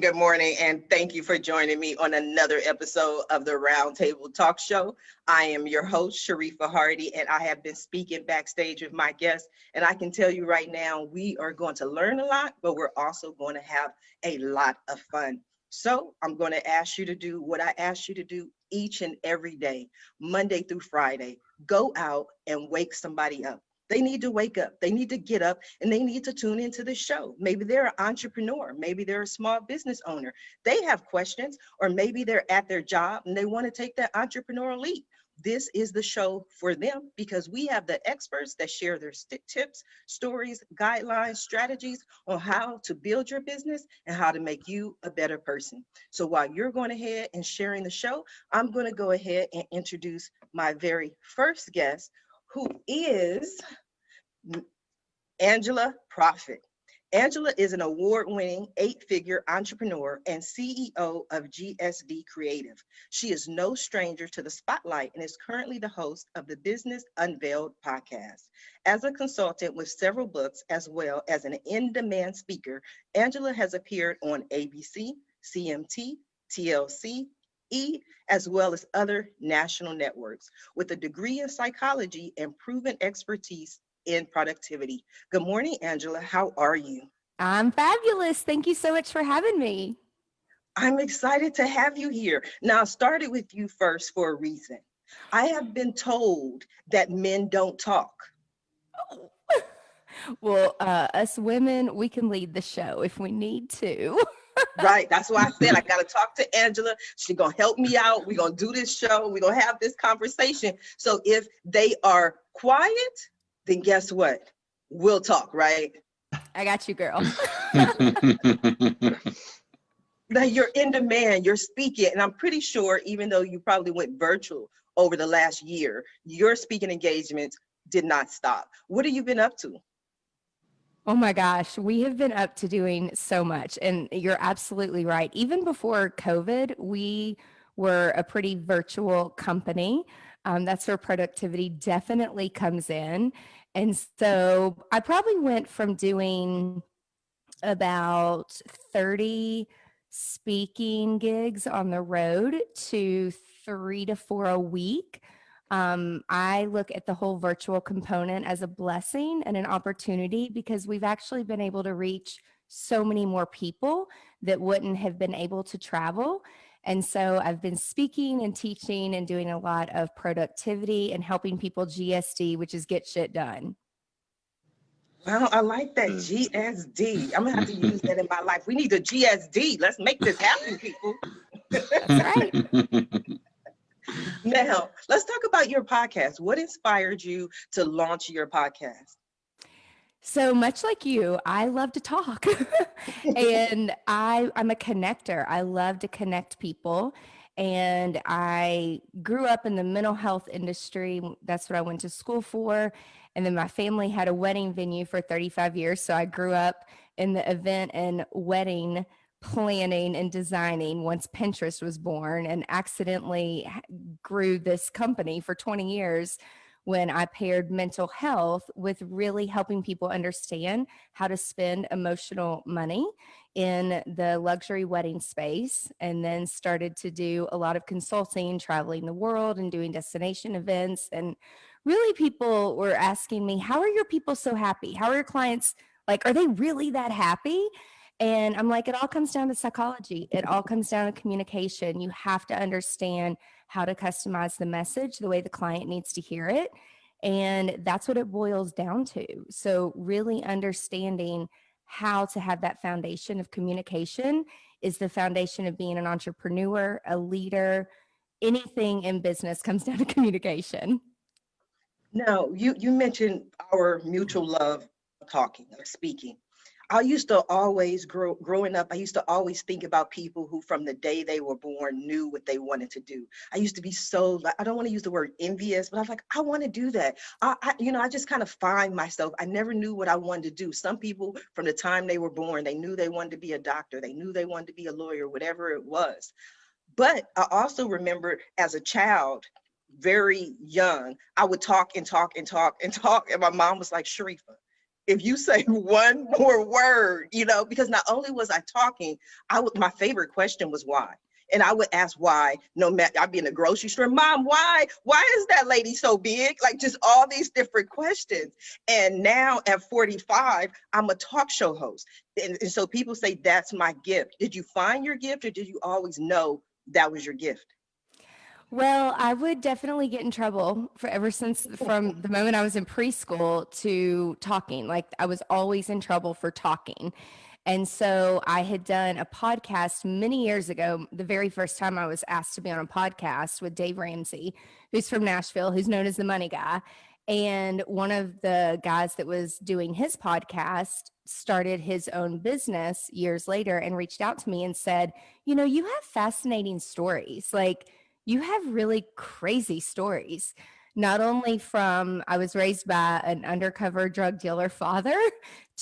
Good morning, and thank you for joining me on another episode of the Roundtable Talk Show. I am your host, Sharifah Hardy, and I have been speaking backstage with my guests. And I can tell you right now, we are going to learn a lot, but we're also going to have a lot of fun. So I'm going to ask you to do what I ask you to do each and every day, Monday through Friday. Go out and wake somebody up. They need to wake up. They need to get up and they need to tune into the show. Maybe they're an entrepreneur. Maybe they're a small business owner. They have questions, or maybe they're at their job and they want to take that entrepreneurial leap. This is the show for them because we have the experts that share their tips, stories, guidelines, strategies on how to build your business and how to make you a better person. So while you're going ahead and sharing the show, I'm going to go ahead and introduce my very first guest, who is Angela Proffitt. Angela is an award-winning 8-figure entrepreneur and CEO of GSD Creative. She is no stranger to the spotlight and is currently the host of the Business Unveiled podcast. As a consultant with several books, as well as an in-demand speaker, Angela has appeared on ABC, CMT, TLC, as well as other national networks, with a degree in psychology and proven expertise in productivity. Good morning, Angela. How are you? I'm fabulous. Thank you so much for having me. I'm excited to have you here. Now, I started with you first for a reason. I have been told that men don't talk. Well, us women, we can lead the show if we need to. Right. That's why I said I got to talk to Angela. She's going to help me out. We're going to do this show. We're going to have this conversation. So if they are quiet, then guess what? We'll talk, right? I got you, girl. Now you're in demand, you're speaking, and I'm pretty sure even though you probably went virtual over the last year, your speaking engagements did not stop. What have you been up to? Oh my gosh, we have been up to doing so much. And you're absolutely right. Even before COVID, we were a pretty virtual company. That's where productivity definitely comes in. And so I probably went from doing about 30 speaking gigs on the road to 3 to 4 a week. I look at the whole virtual component as a blessing and an opportunity because we've actually been able to reach so many more people that wouldn't have been able to travel. And so I've been speaking and teaching and doing a lot of productivity and helping people GSD, which is get shit done. Well, I like that GSD. I'm gonna have to use that in my life. We need a GSD. Let's make this happen, people. That's right. Now, let's talk about your podcast. What inspired you to launch your podcast? So much like you, I love to talk and I'm a connector. I love to connect people. And I grew up in the mental health industry. That's what I went to school for. And then my family had a wedding venue for 35 years. So I grew up in the event and wedding planning and designing once Pinterest was born, and accidentally grew this company for 20 years when I paired mental health with really helping people understand how to spend emotional money in the luxury wedding space, and then started to do a lot of consulting, traveling the world and doing destination events. And really people were asking me, how are your people so happy? How are your clients? Like, are they really that happy? And I'm like, it all comes down to psychology. It all comes down to communication. You have to understand how to customize the message the way the client needs to hear it. And that's what it boils down to. So really understanding how to have that foundation of communication is the foundation of being an entrepreneur, a leader. Anything in business comes down to communication. Now, you mentioned our mutual love of talking or speaking. I used to always growing up, I used to always think about people who from the day they were born knew what they wanted to do. I used to be so like, I don't want to use the word envious, but I was like, I want to do that. I just kind of find myself. I never knew what I wanted to do. Some people from the time they were born, they knew they wanted to be a doctor. They knew they wanted to be a lawyer, whatever it was. But I also remember as a child, very young, I would talk and talk and talk and talk. And my mom was like, Sharifah, if you say one more word, because not only was I talking, my favorite question was why. And I would ask why, no matter, I'd be in the grocery store, Mom, why is that lady so big? Like just all these different questions. And now at 45, I'm a talk show host. And so people say, that's my gift. Did you find your gift or did you always know that was your gift? Well, I would definitely get in trouble for ever since from the moment I was in preschool to talking. Like I was always in trouble for talking. And so I had done a podcast many years ago, the very first time I was asked to be on a podcast with Dave Ramsey, who's from Nashville, who's known as the Money Guy. And one of the guys that was doing his podcast started his own business years later and reached out to me and said, you have fascinating stories. Like, you have really crazy stories. Not only from, I was raised by an undercover drug dealer father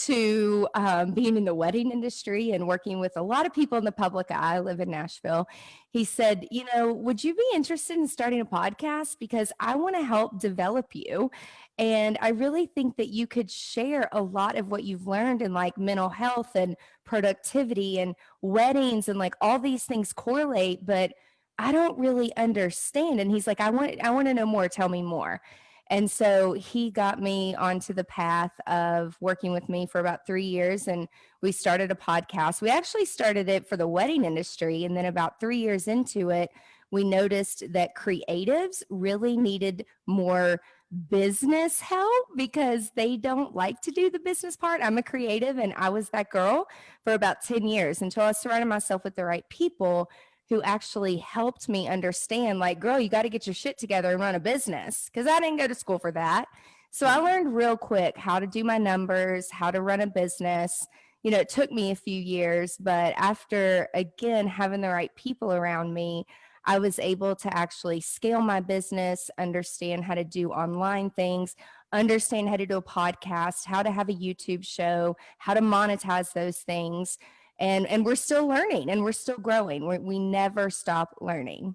to being in the wedding industry and working with a lot of people in the public eye. I live in Nashville. He said, would you be interested in starting a podcast? Because I want to help develop you. And I really think that you could share a lot of what you've learned in like mental health and productivity and weddings and like all these things correlate, but I don't really understand. And he's like, I want to know more. Tell me more. And so he got me onto the path of working with me for about 3 years. And we started a podcast. We actually started it for the wedding industry. And then about 3 years into it, we noticed that creatives really needed more business help because they don't like to do the business part. I'm a creative and I was that girl for about 10 years until I surrounded myself with the right people who actually helped me understand, like, girl, you got to get your shit together and run a business, because I didn't go to school for that. So I learned real quick how to do my numbers, how to run a business. It took me a few years, but after, again, having the right people around me, I was able to actually scale my business, understand how to do online things, understand how to do a podcast, how to have a YouTube show, how to monetize those things. And we're still learning and we're still growing. We never stop learning.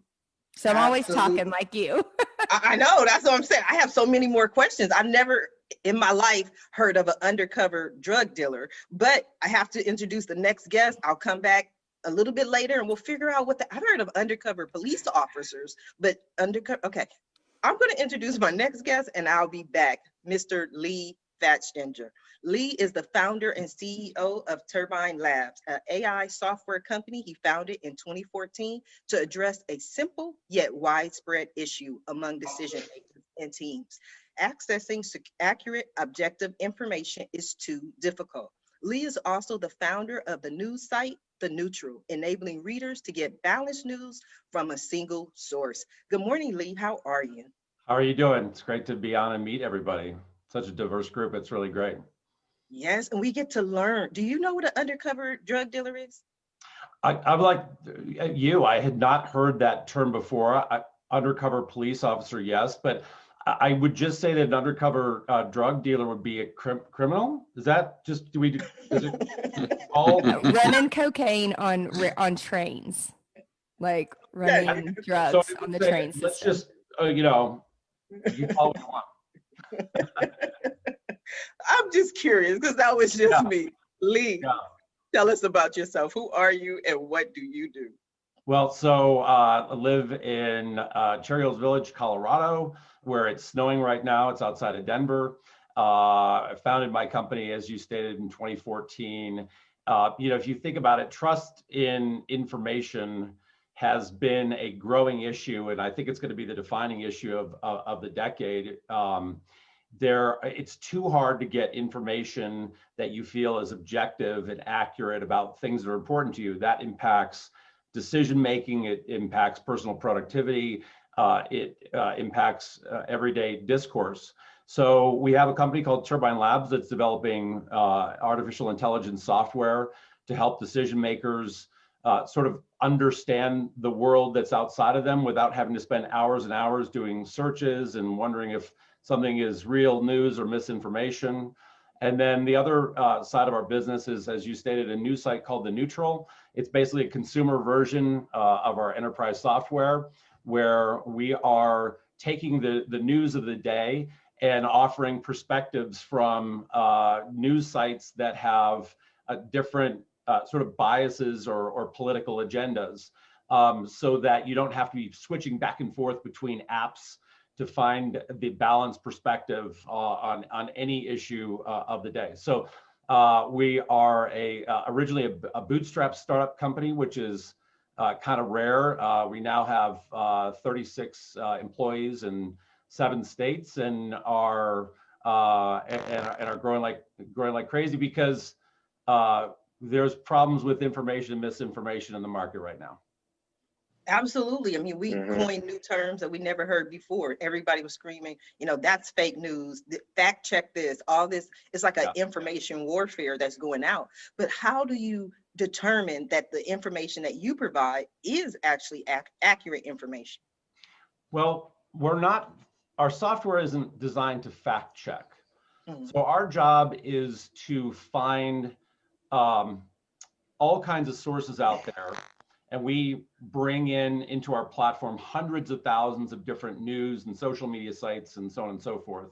So I'm always Absolutely. talking like you. I know, that's what I'm saying. I have so many more questions. I've never in my life heard of an undercover drug dealer, but I have to introduce the next guest. I'll come back a little bit later and we'll figure out I've heard of undercover police officers, but undercover, okay. I'm going to introduce my next guest and I'll be back, Mr. Leigh Fatzinger. Leigh is the founder and CEO of Turbine Labs, an AI software company he founded in 2014 to address a simple yet widespread issue among decision makers and teams. Accessing accurate, objective information is too difficult. Leigh is also the founder of the news site, The Neutral, enabling readers to get balanced news from a single source. Good morning, Leigh. How are you? How are you doing? It's great to be on and meet everybody. Such a diverse group. It's really great. Yes, and we get to learn. Do you know what an undercover drug dealer is? I'm like you. I had not heard that term before. Undercover police officer, yes, but I would just say that an undercover drug dealer would be a criminal. Is that just is it all running cocaine on trains, like running drugs so on the train system. Let's just you call it one. I'm just curious because that was just me. Leigh, tell us about yourself. Who are you and what do you do? Well, so I live in Cherry Hills Village, Colorado, where it's snowing right now. It's outside of Denver. I founded my company, as you stated, in 2014. If you think about it, trust in information has been a growing issue, and I think it's going to be the defining issue of the decade. It's too hard to get information that you feel is objective and accurate about things that are important to you. That impacts decision making, it impacts personal productivity, it impacts everyday discourse. So we have a company called Turbine Labs that's developing artificial intelligence software to help decision makers sort of understand the world that's outside of them without having to spend hours and hours doing searches and wondering if something is real news or misinformation. And then the other side of our business is, as you stated, a new site called The Neutral. It's basically a consumer version of our enterprise software, where we are taking the news of the day and offering perspectives from news sites that have different sort of biases or political agendas, so that you don't have to be switching back and forth between apps to find the balanced perspective on any issue of the day. So we are originally a bootstrap startup company, which is kind of rare. We now have 36 employees in 7 states, and are growing like crazy, because there's problems with information and misinformation in the market right now. Absolutely. I mean, we coined new terms that we never heard before. Everybody was screaming, that's fake news, fact check this, all this. It's like an information warfare that's going out. But how do you determine that the information that you provide is actually accurate information? Well, our software isn't designed to fact check. So our job is to find all kinds of sources out there, and we bring into our platform hundreds of thousands of different news and social media sites and so on and so forth.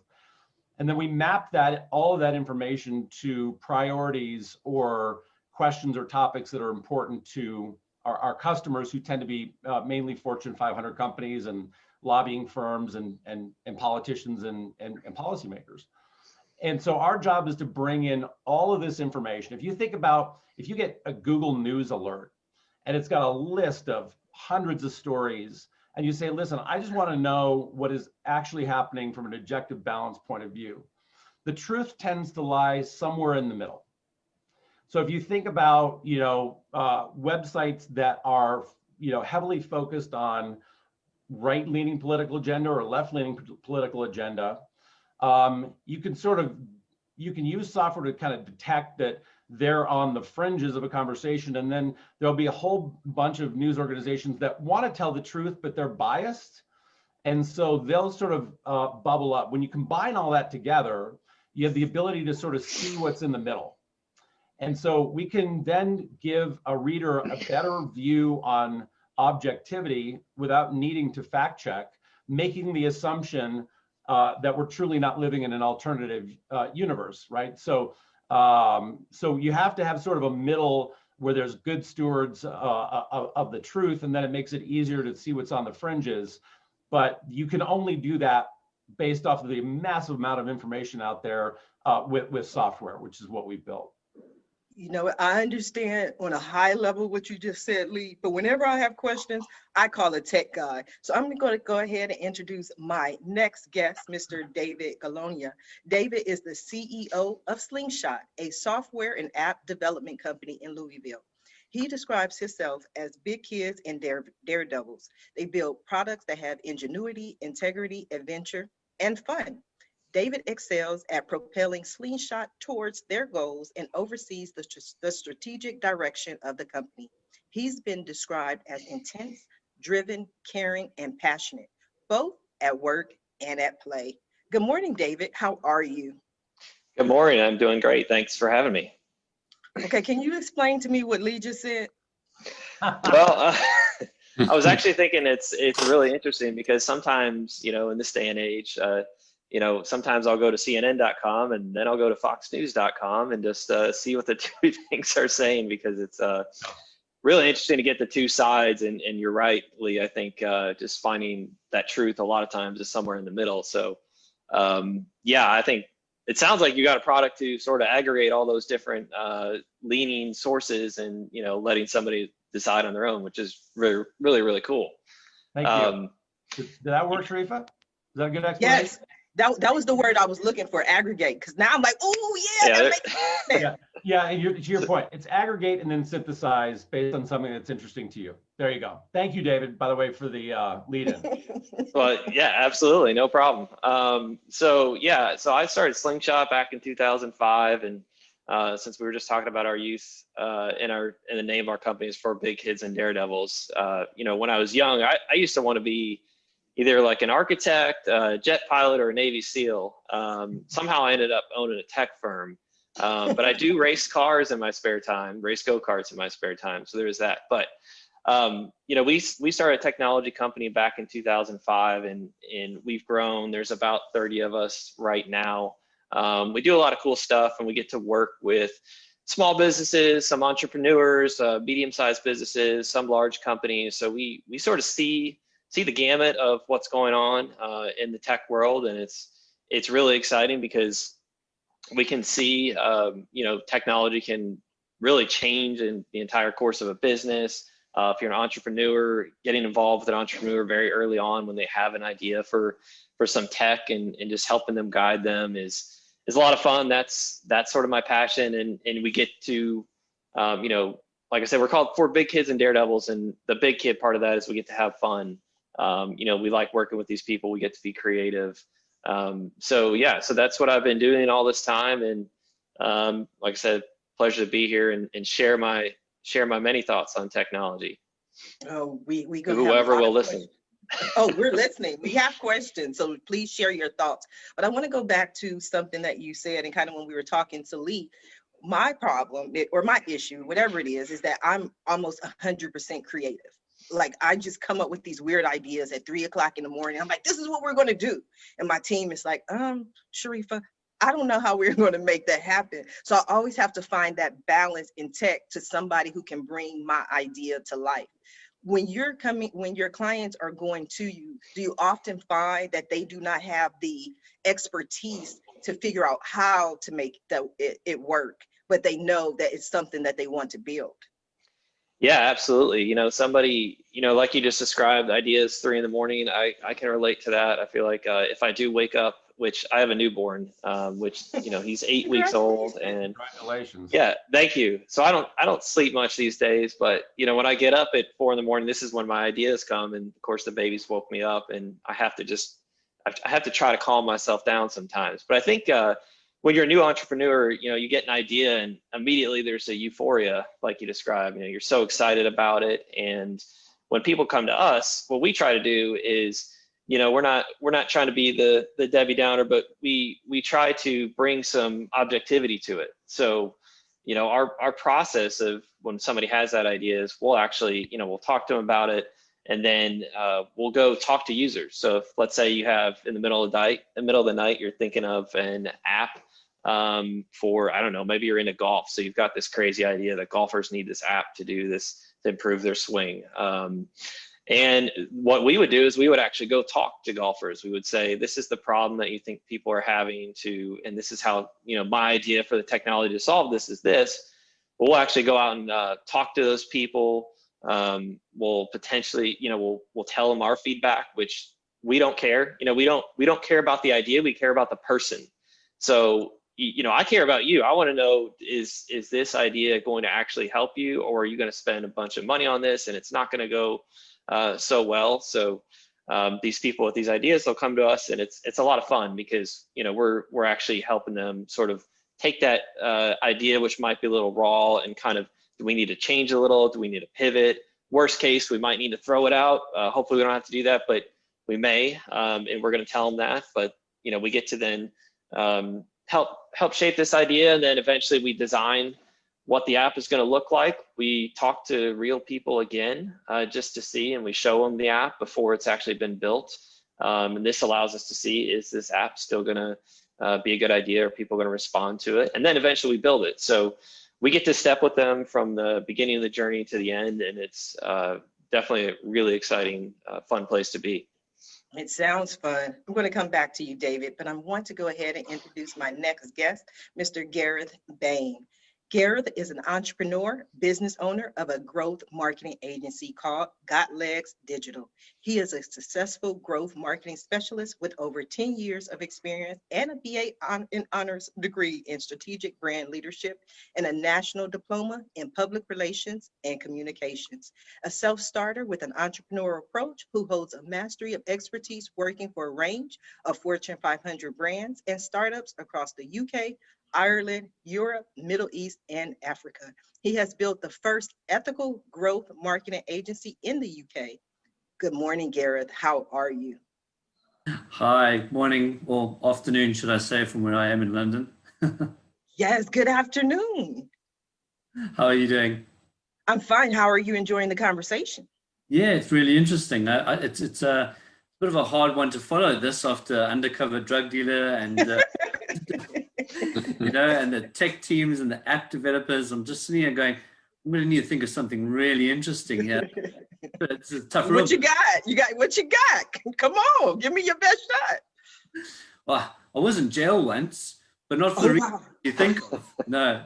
And then we map all of that information to priorities or questions or topics that are important to our customers, who tend to be mainly Fortune 500 companies and lobbying firms and politicians and policymakers. And so our job is to bring in all of this information. If you get a Google News alert, and it's got a list of hundreds of stories, and you say, listen, I just want to know what is actually happening from an objective, balanced point of view. The truth tends to lie somewhere in the middle. So if you think about, websites that are, heavily focused on right-leaning political agenda or left-leaning political agenda, you can use software to kind of detect that they're on the fringes of a conversation, and then there'll be a whole bunch of news organizations that want to tell the truth, but they're biased, and so they'll sort of bubble up. When you combine all that together, you have the ability to sort of see what's in the middle, and so we can then give a reader a better view on objectivity without needing to fact check, making the assumption that we're truly not living in an alternative universe, right? So you have to have sort of a middle where there's good stewards of the truth, and then it makes it easier to see what's on the fringes. But you can only do that based off of the massive amount of information out there with software, which is what we've built. I understand on a high level what you just said, Leigh, but whenever I have questions, I call a tech guy. So I'm going to go ahead and introduce my next guest, Mr. David Galonia. David is the CEO of Slingshot, a software and app development company in Louisville. He describes himself as big kids and daredevils. They build products that have ingenuity, integrity, adventure, and fun. David excels at propelling Slingshot towards their goals and oversees the strategic direction of the company. He's been described as intense, driven, caring, and passionate, both at work and at play. Good morning, David. How are you? Good morning. I'm doing great. Thanks for having me. Okay, can you explain to me what Leigh just said? Well, I was actually thinking it's really interesting, because sometimes, in this day and age, sometimes I'll go to CNN.com and then I'll go to FoxNews.com and just see what the two things are saying, because it's really interesting to get the two sides. And you're right, Leigh, I think just finding that truth a lot of times is somewhere in the middle. So yeah, I think it sounds like you got a product to sort of aggregate all those different leaning sources and, letting somebody decide on their own, which is really, really, really cool. Thank you. Did that work, Sharifah? Is that a good explanation? Yes. That was the word I was looking for, aggregate. Because now I'm like, oh yeah, that makes sense. Yeah, and to your point, it's aggregate and then synthesize based on something that's interesting to you. There you go. Thank you, David, by the way, for the lead-in. Well, yeah, absolutely, no problem. So I started Slingshot back in 2005, and since we were just talking about our youth, and the name of our company is For Big Kids and Daredevils. When I was young, I used to want to be either like an architect, a jet pilot, or a Navy SEAL. Somehow I ended up owning a tech firm. But I do race cars in my spare time, race go-karts in my spare time. So there's that. But, we started a technology company back in 2005, and we've grown. There's about 30 of us right now. We do a lot of cool stuff, and we get to work with small businesses, some entrepreneurs, medium-sized businesses, some large companies. So we sort of see the gamut of what's going on in the tech world, and it's really exciting because we can see technology can really change in the entire course of a business. If you're an entrepreneur, getting involved with an entrepreneur very early on when they have an idea for some tech and just helping them, guide them is a lot of fun. That's sort of my passion, and we get to like I said, we're called For Big Kids and Daredevils, and the big kid part of that is we get to have fun. We like working with these people. We get to be creative. So that's what I've been doing all this time. And like I said, pleasure to be here and share my many thoughts on technology. Oh, we whoever will listen. Oh, we're listening. We have questions, so please share your thoughts. But I want to go back to something that you said, and kind of when we were talking to Leigh, my problem or my issue, whatever it is that I'm almost 100% creative. Like, I just come up with these weird ideas at 3 o'clock in the morning. I'm like, this is what we're going to do. And my team is like, Sharifah, I don't know how we're going to make that happen. So I always have to find that balance in tech to somebody who can bring my idea to life. When your clients are going to you, do you often find that they do not have the expertise to figure out how to make it work, but they know that it's something that they want to build? Yeah, absolutely. Somebody, like you just described, ideas 3 in the morning. I can relate to that. I feel like if I do wake up, which I have a newborn, which he's 8 weeks old, and Congratulations. yeah, thank you. So I don't sleep much these days, but when I get up at 4 in the morning, this is when my ideas come, and of course the baby's woke me up, and I have to try to calm myself down sometimes. But I think when you're a new entrepreneur, you get an idea and immediately there's a euphoria, like you described. You're so excited about it. And when people come to us, what we try to do is, we're not trying to be the Debbie Downer, but we try to bring some objectivity to it. So, our process of when somebody has that idea is we'll actually, we'll talk to them about it, and then we'll go talk to users. So if, let's say you have in the middle of the night, you're thinking of an app for, I don't know, maybe you're into golf. So you've got this crazy idea that golfers need this app to do this, to improve their swing. And what we would do is we would actually go talk to golfers. We would say, this is the problem that you think people are having and this is how, my idea for the technology to solve this is this. We'll actually go out and talk to those people. We'll potentially, we'll tell them our feedback, which we don't care. We don't care about the idea. We care about the person. So, I care about you. I want to know, is this idea going to actually help you, or are you going to spend a bunch of money on this and it's not going to go so well? So these people with these ideas, they'll come to us, and it's a lot of fun because we're actually helping them sort of take that idea, which might be a little raw, and kind of, do we need to change a little? Do we need to pivot? Worst case, we might need to throw it out. Hopefully we don't have to do that, but we may, and we're going to tell them that. But we get to then help shape this idea, and then eventually we design what the app is going to look like. We talk to real people again, just to see, and we show them the app before it's actually been built. And this allows us to see, is this app still going to be a good idea? Are people going to respond to it? And then eventually we build it. So we get to step with them from the beginning of the journey to the end, and it's definitely a really exciting, fun place to be. It sounds fun. I'm going to come back to you, David, but I want to go ahead and introduce my next guest, Mr. Gareth Bain. Gareth is an entrepreneur, business owner of a growth marketing agency called Got Legs Digital. He is a successful growth marketing specialist with over 10 years of experience and a BA in honors degree in strategic brand leadership and a national diploma in public relations and communications. A self-starter with an entrepreneurial approach who holds a mastery of expertise working for a range of Fortune 500 brands and startups across the UK, Ireland, Europe, Middle East, and Africa. He has built the first ethical growth marketing agency in the UK. Good morning, Gareth. How are you? Hi, morning or afternoon, should I say, from where I am in London. Yes, good afternoon. How are you doing? I'm fine. How are you enjoying the conversation? Yeah, it's really interesting. It's a bit of a hard one to follow this after undercover drug dealer and and the tech teams and the app developers. I'm just sitting here going, I'm going to need to think of something really interesting here. But it's a tough road. What you got? What you got? Come on, give me your best shot. Well, I was in jail once, but not for the reason you think of. No.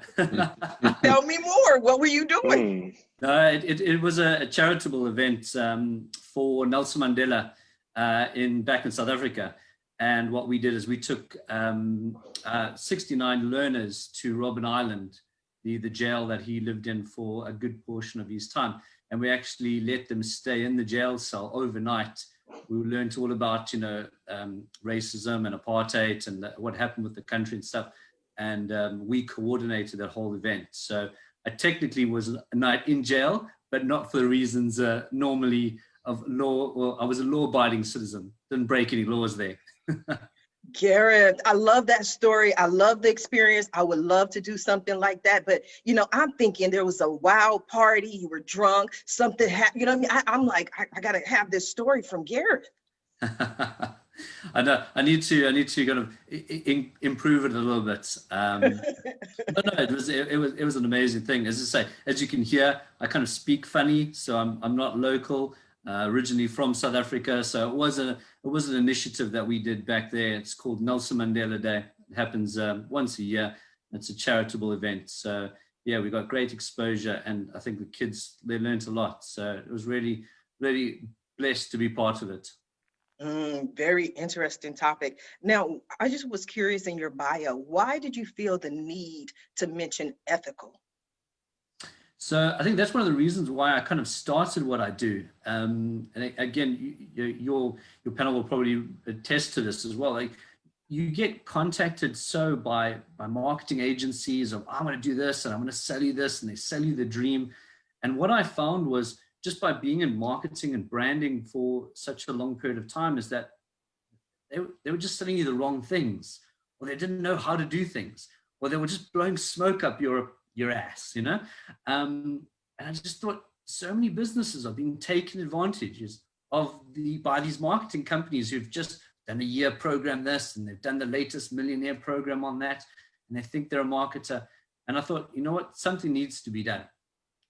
Tell me more. What were you doing? No, it was a charitable event for Nelson Mandela back in South Africa. And what we did is we took 69 learners to Robben Island, the jail that he lived in for a good portion of his time. And we actually let them stay in the jail cell overnight. We learned all about, racism and apartheid and what happened with the country and stuff. And we coordinated that whole event. So I technically was a night in jail, but not for the reasons normally of law. Well, I was a law-abiding citizen, didn't break any laws there. Gareth, I love that story. I love the experience. I would love to do something like that. But, I'm thinking there was a wild party. You were drunk. Something happened. You know what I mean? I'm like, I got to have this story from Gareth. I know. I need to kind of improve it a little bit. But no, it was an amazing thing. As I say, as you can hear, I kind of speak funny, so I'm not local. Originally from South Africa, so it was an initiative that we did back there. It's called Nelson Mandela Day. It happens once a year. It's a charitable event. So yeah, we got great exposure, and I think the kids, they learned a lot. So it was really, really blessed to be part of it. Very interesting topic. Now, I just was curious in your bio, why did you feel the need to mention ethical? So I think that's one of the reasons why I kind of started what I do. And again, your panel will probably attest to this as well. Like, you get contacted by marketing agencies of, I want to do this and I'm going to sell you this, and they sell you the dream. And what I found was, just by being in marketing and branding for such a long period of time, is that they were just selling you the wrong things, or they didn't know how to do things, or they were just blowing smoke up your ass, and I just thought so many businesses are being taken advantage of by these marketing companies who've just done a year program this, and they've done the latest millionaire program on that, and they think they're a marketer. And I thought, you know what, something needs to be done.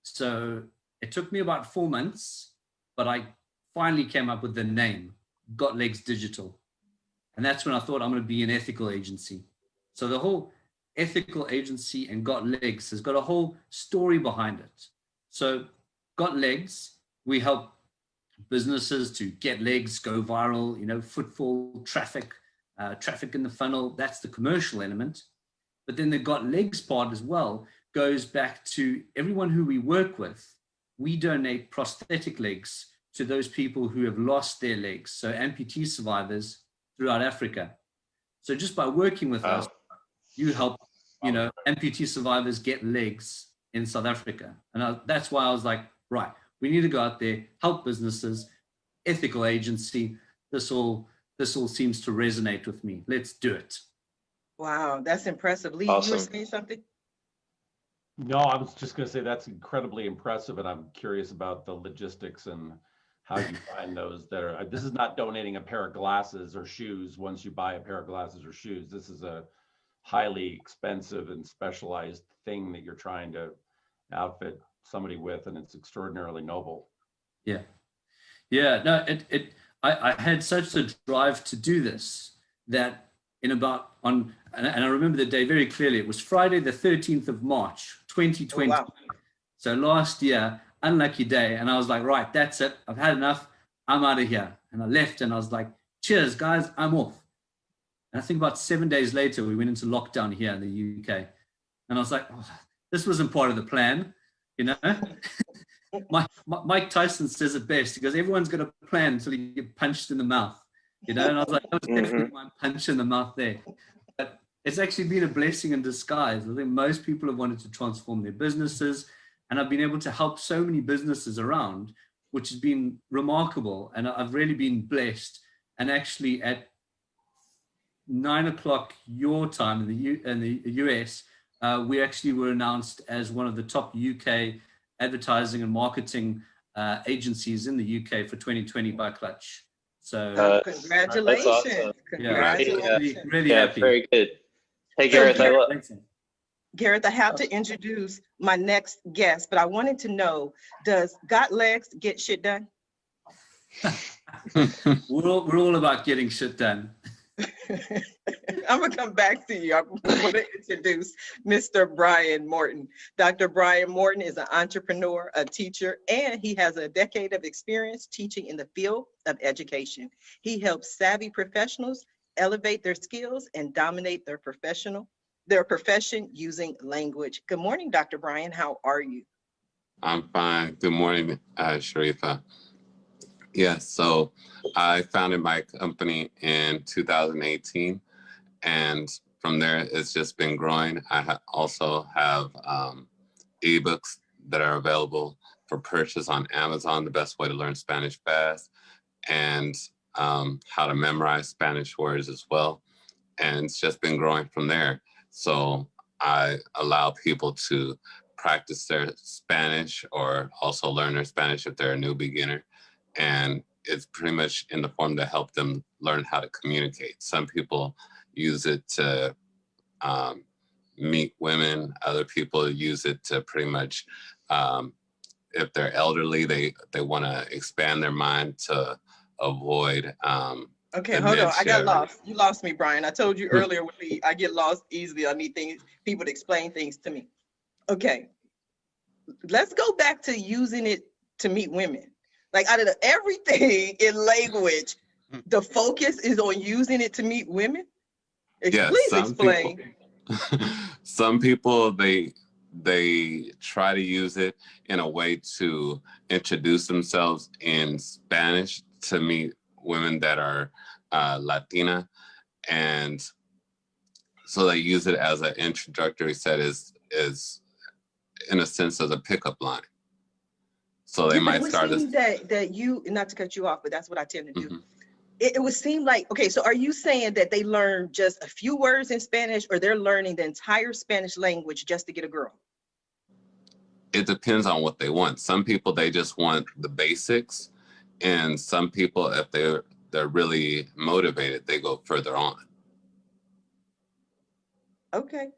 So it took me about 4 months, but I finally came up with the name, Got Legs Digital. And that's when I thought, I'm going to be an ethical agency. So the whole ethical agency and Got Legs has got a whole story behind it. So Got Legs, we help businesses to get legs, go viral, footfall, traffic in the funnel. That's the commercial element. But then the Got Legs part as well goes back to everyone who we work with. We donate prosthetic legs to those people who have lost their legs, so amputee survivors throughout Africa. So just by working with us, you help, amputee survivors get legs in South Africa. And that's why I was like, right, we need to go out there, help businesses, ethical agency. This all seems to resonate with me. Let's do it. Wow, that's impressive. Leigh, Awesome. You were saying something? No, I was just going to say that's incredibly impressive, and I'm curious about the logistics and how you find those that are. This is not donating a pair of glasses or shoes once you buy a pair of glasses or shoes. This is a highly expensive and specialized thing that you're trying to outfit somebody with, and it's extraordinarily noble. Yeah. No, I had such a drive to do this that on and I remember the day very clearly. It was Friday, the 13th of March, 2020. Oh, wow. So last year, unlucky day. And I was like, right, that's it. I've had enough. I'm out of here. And I left and I was like, cheers, guys, I'm off. And I think about 7 days later, we went into lockdown here in the UK. And I was like, oh, this wasn't part of the plan, you know? Mike Tyson says it best. He goes, everyone's got a plan until you get punched in the mouth, you know? And I was like, that was definitely my punch in the mouth there. But it's actually been a blessing in disguise. I think most people have wanted to transform their businesses, and I've been able to help so many businesses around, which has been remarkable. And I've really been blessed. And actually at 9 o'clock your time in the US, we actually were announced as one of the top UK advertising and marketing agencies in the UK for 2020 by Clutch. So congratulations. Awesome. Congratulations. Really yeah, happy. very good. Hey, Gareth, Gareth, I have to introduce my next guest, but I wanted to know, does got legs get shit done? We're all about getting shit done. I'm gonna come back to you. I'm gonna introduce Mr. Brian Morton. Dr. Brian Morton is an entrepreneur, a teacher, and he has a decade of experience teaching in the field of education. He helps savvy professionals elevate their skills and dominate their profession using language. Good morning, Dr. Brian. How are you? I'm fine. Good morning, Sharifah. Yes, so I founded my company in 2018, and from there it's just been growing. I also have ebooks that are available for purchase on Amazon, The Best Way to Learn Spanish Fast, and how to memorize Spanish words as well. And it's just been growing from there. So I allow people to practice their Spanish or also learn their Spanish if they're a new beginner. And it's pretty much in the form to help them learn how to communicate. Some people use it to meet women. Other people use it to pretty much, if they're elderly, they want to expand their mind to avoid Okay, dementia. hold on. I got lost. You lost me, Brian. I told you earlier with me, I get lost easily. I need people to explain things to me. Okay, let's go back to using it to meet women. Like out of everything in language, the focus is on using it to meet women? Yes, please explain. Some people, they try to use it in a way to introduce themselves in Spanish to meet women that are Latina. And so they use it as an introductory set, is in a sense as a pickup line. So they might start as that you, not to cut you off, but that's what I tend to do. It would seem like, okay, so are you saying that they learn just a few words in Spanish, or they're learning the entire Spanish language just to get a girl? It depends on what they want. Some people, they just want the basics. And some people, if they're really motivated, they go further on. Okay,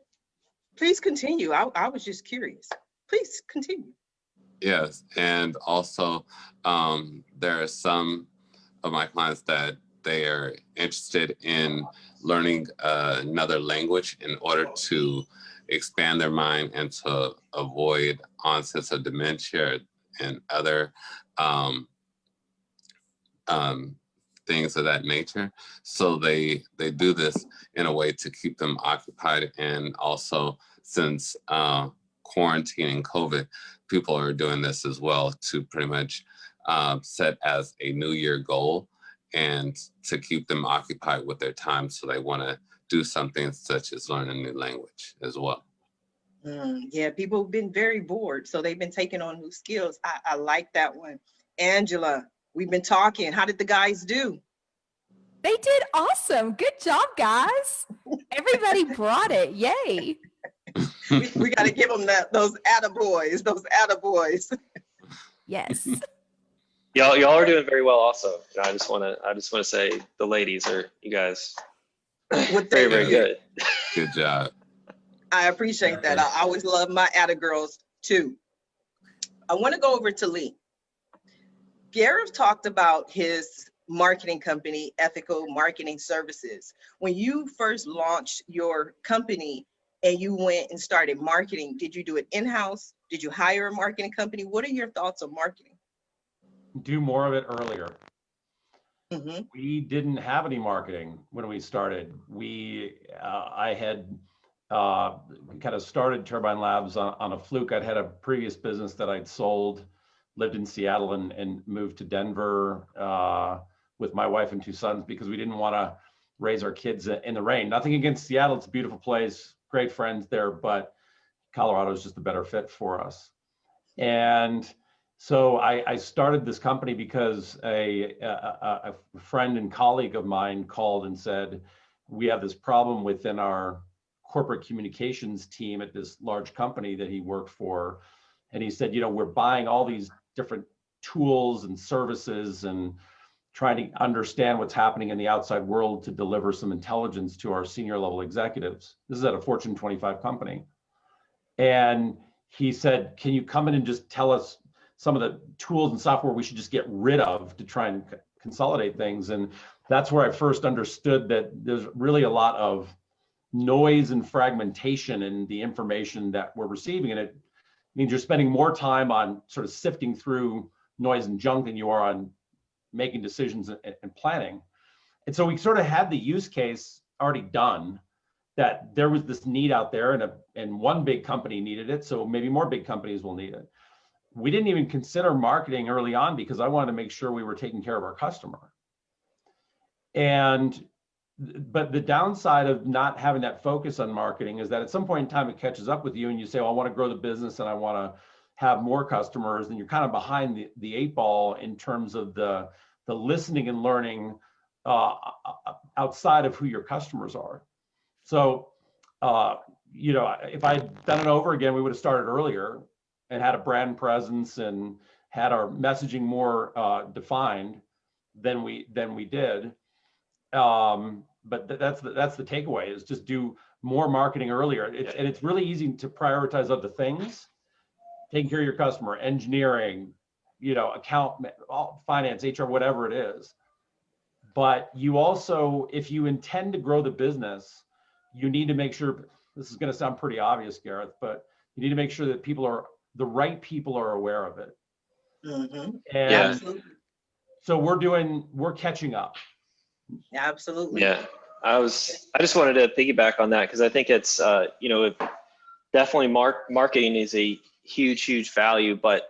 please continue. I was just curious. Please continue. Yes, and also there are some of my clients that they are interested in learning another language in order to expand their mind and to avoid onsets of dementia and other things of that nature. So they do this in a way to keep them occupied. And also, since quarantine and COVID, people are doing this as well to pretty much set as a New Year goal and to keep them occupied with their time. So they want to do something such as learn a new language as well. Yeah, people have been very bored, so they've been taking on new skills. I like that one. Angela, we've been talking. How did the guys do? They did awesome. Good job, guys. Everybody brought it. Yay. We got to give them those attaboys. Yes. Y'all are doing very well also. I just want to say the ladies you guys very, very good. Good job. I appreciate that. I always love my attagirls too. I want to go over to Leigh. Gareth talked about his marketing company, Ethical Marketing Services. When you first launched your company and you went and started marketing, did you do it in-house? Did you hire a marketing company? What are your thoughts on marketing? Do more of it earlier. Mm-hmm. We didn't have any marketing when we started. I had kind of started Turbine Labs on a fluke. I'd had a previous business that I'd sold, lived in Seattle and moved to Denver with my wife and 2 sons because we didn't want to raise our kids in the rain. Nothing against Seattle. It's a beautiful place, great friends there, but Colorado is just a better fit for us. And so I started this company because a friend and colleague of mine called and said, we have this problem within our corporate communications team at this large company that he worked for. And he said, we're buying all these different tools and services and trying to understand what's happening in the outside world to deliver some intelligence to our senior level executives. This is at a Fortune 25 company. And he said, can you come in and just tell us some of the tools and software we should just get rid of to try and consolidate things? And that's where I first understood that there's really a lot of noise and fragmentation in the information that we're receiving. And it means you're spending more time on sort of sifting through noise and junk than you are on making decisions and planning. And so we sort of had the use case already done, that there was this need out there and one big company needed it. So maybe more big companies will need it. We didn't even consider marketing early on because I wanted to make sure we were taking care of our customer. But the downside of not having that focus on marketing is that at some point in time, it catches up with you and you say, well, I want to grow the business and I want to have more customers. And you're kind of behind the 8 ball in terms of the listening and learning outside of who your customers are. So, if I'd done it over again, we would have started earlier and had a brand presence and had our messaging more defined than we did. But that's the takeaway, is just do more marketing earlier. And it's really easy to prioritize other things, taking care of your customer, engineering, account, finance, HR, whatever it is. But you also, if you intend to grow the business, you need to make sure, this is going to sound pretty obvious, Gareth, but you need to make sure that the right people are aware of it. Mm-hmm. And Absolutely. So we're catching up. Absolutely. Yeah, I just wanted to piggyback on that because I think it's definitely marketing is a huge value, but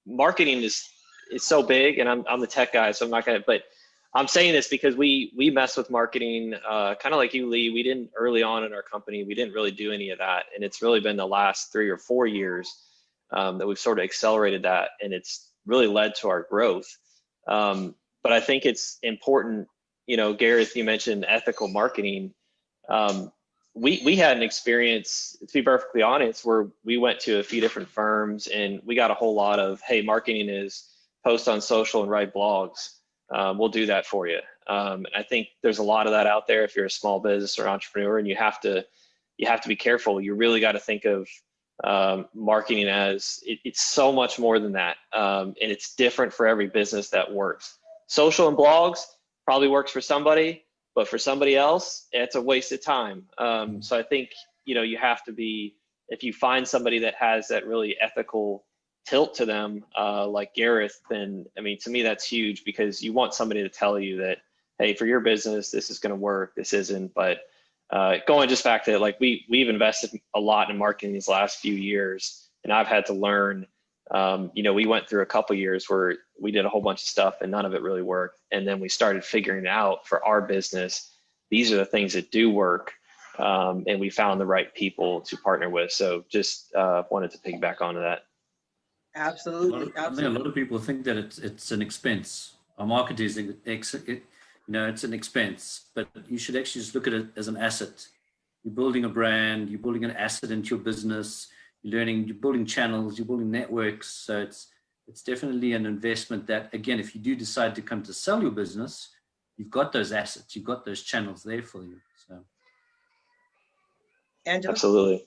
marketing is so big, and I'm the tech guy, so I'm not gonna, but I'm saying this because we mess with marketing kind of like you, Leigh. We didn't early on in our company, we didn't really do any of that, and it's really been the last 3 or 4 years that we've sort of accelerated that, and it's really led to our growth. But I think it's important, Gareth, you mentioned ethical marketing. We had an experience, to be perfectly honest, where we went to a few different firms and we got a whole lot of, hey, marketing is post on social and write blogs. We'll do that for you. And I think there's a lot of that out there if you're a small business or entrepreneur, and you have to be careful. You really got to think of marketing as it's so much more than that. And it's different for every business that works. Social and blogs probably works for somebody, but for somebody else, it's a waste of time. So I think, you have to be, if you find somebody that has that really ethical tilt to them, like Gareth, then, I mean, to me, that's huge, because you want somebody to tell you that, hey, for your business, this is going to work, this isn't. But going just back to, like, we've invested a lot in marketing these last few years, and I've had to learn. We went through a couple years where we did a whole bunch of stuff and none of it really worked. And then we started figuring out for our business, these are the things that do work. And we found the right people to partner with. So just wanted to piggyback onto that. Absolutely. I think a lot of people think that it's an expense. Our marketing is, it's an expense, but you should actually just look at it as an asset. You're building a brand, you're building an asset into your business. You're building channels, you're building networks. So it's definitely an investment that, again, if you do decide to come to sell your business, you've got those assets, you've got those channels there for you. So, Angela? Absolutely.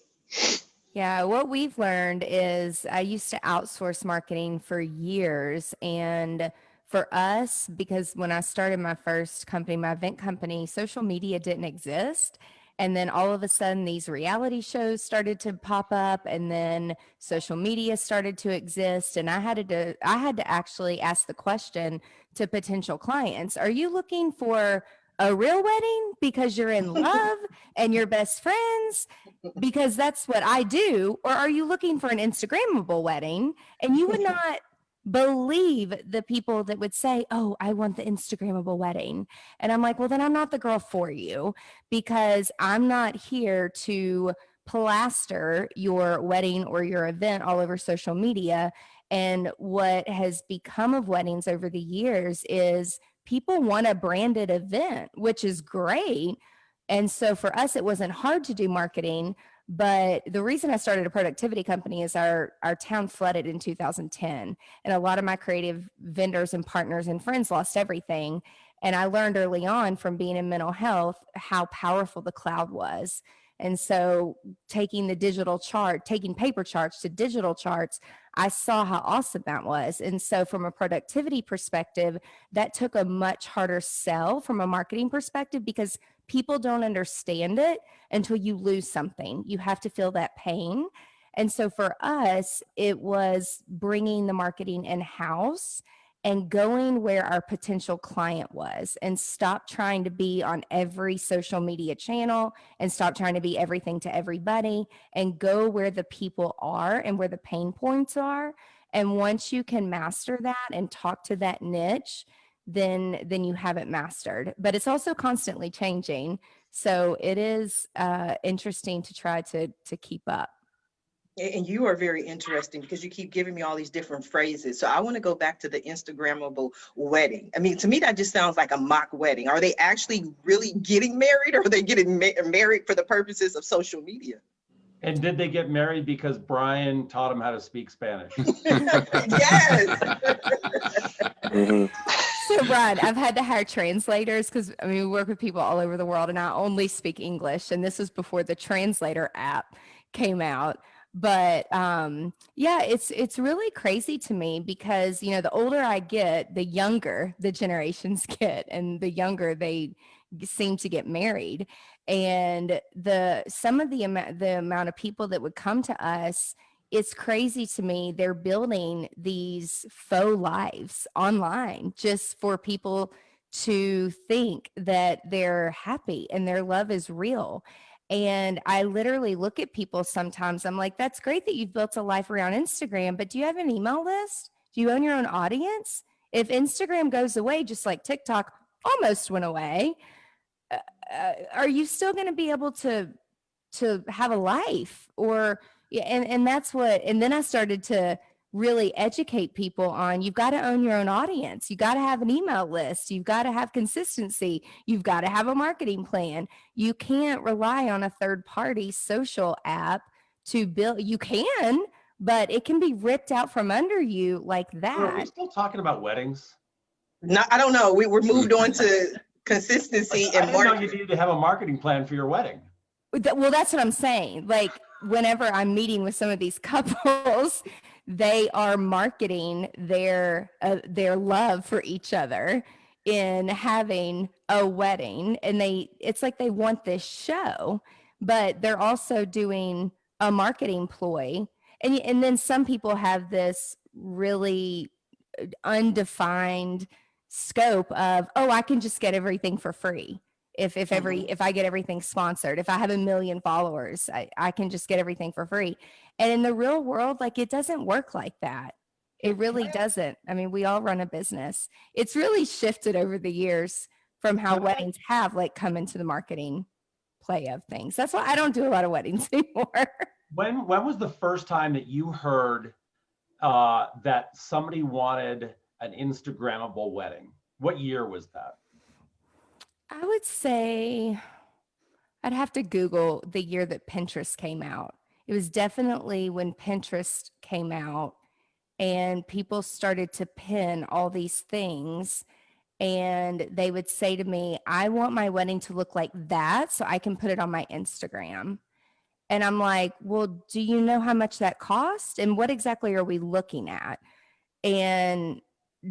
Yeah, what we've learned is I used to outsource marketing for years, and for us, because when I started my first company, my event company, social media didn't exist. And then all of a sudden, these reality shows started to pop up, and then social media started to exist. And I had to actually ask the question to potential clients: Are you looking for a real wedding because you're in love and you're best friends? Because that's what I do. Or are you looking for an Instagrammable wedding? And you would not believe the people that would say, "Oh, I want the Instagrammable wedding." And I'm like, well, then I'm not the girl for you, because I'm not here to plaster your wedding or your event all over social media. And what has become of weddings over the years is people want a branded event, which is great. And so for us, it wasn't hard to do marketing. But the reason I started a productivity company is our town flooded in 2010. And a lot of my creative vendors and partners and friends lost everything. And I learned early on from being in mental health how powerful the cloud was. And so taking paper charts to digital charts, I saw how awesome that was. And so from a productivity perspective, that took a much harder sell from a marketing perspective, because people don't understand it until you lose something. You have to feel that pain. And so for us, it was bringing the marketing in-house and going where our potential client was, and stop trying to be on every social media channel and stop trying to be everything to everybody, and go where the people are and where the pain points are. And once you can master that and talk to that niche, then you have it mastered. But it's also constantly changing. So it is interesting to try to keep up. And you are very interesting because you keep giving me all these different phrases. So I want to go back to the Instagrammable wedding. I mean, to me, that just sounds like a mock wedding. Are they actually really getting married, or are they getting married for the purposes of social media? And did they get married because Brian taught them how to speak Spanish? Yes. So, Brian, I've had to hire translators because, I mean, we work with people all over the world, and I only speak English. And this was before the translator app came out. But yeah, it's really crazy to me because, you know, the older I get, the younger the generations get, and the younger they seem to get married. And some of the amount of people that would come to us, it's crazy to me. They're building these faux lives online just for people to think that they're happy and their love is real. And I literally look at people sometimes. I'm like, that's great that you've built a life around Instagram, but do you have an email list? Do you own your own audience? If Instagram goes away, just like TikTok almost went away, are you still going to be able to have a life? Or yeah, and that's what, and then I started to really educate people on, you've got to own your own audience. You got to have an email list. You've got to have consistency. You've got to have a marketing plan. You can't rely on a third party social app to build. You can, but it can be ripped out from under you like that. Are we still talking about weddings? No, I don't know. We're moved on to consistency I and didn't know you marketing. needed to have a marketing plan for your wedding. Well, that's what I'm saying. Like, whenever I'm meeting with some of these couples, they are marketing their love for each other in having a wedding, and it's like they want this show, but they're also doing a marketing ploy. And then some people have this really undefined scope of, oh, I can just get everything for free. If I get everything sponsored, if I have 1 million followers, I can just get everything for free. And in the real world, like, it doesn't work like that. It really doesn't. I mean, we all run a business. It's really shifted over the years from how weddings have like come into the marketing play of things. That's why I don't do a lot of weddings anymore. When was the first time that you heard that somebody wanted an Instagrammable wedding? What year was that? I would say I'd have to Google the year that Pinterest came out. It was definitely when Pinterest came out and people started to pin all these things. And they would say to me, I want my wedding to look like that so I can put it on my Instagram. And I'm like, well, do you know how much that cost? And what exactly are we looking at? And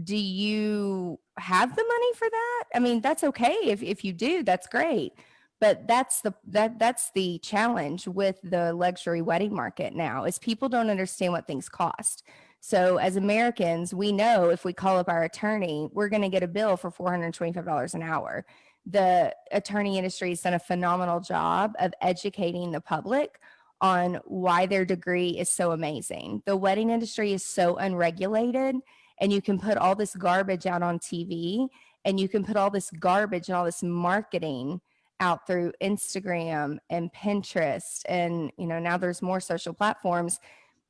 do you have the money for that? I mean, that's okay. If you do, that's great. But that's the challenge with the luxury wedding market now, is people don't understand what things cost. So as Americans, we know if we call up our attorney, we're going to get a bill for $425 an hour. The attorney industry has done a phenomenal job of educating the public on why their degree is so amazing. The wedding industry is so unregulated, and you can put all this garbage out on TV, and you can put all this garbage and all this marketing out through Instagram and Pinterest, and now there's more social platforms,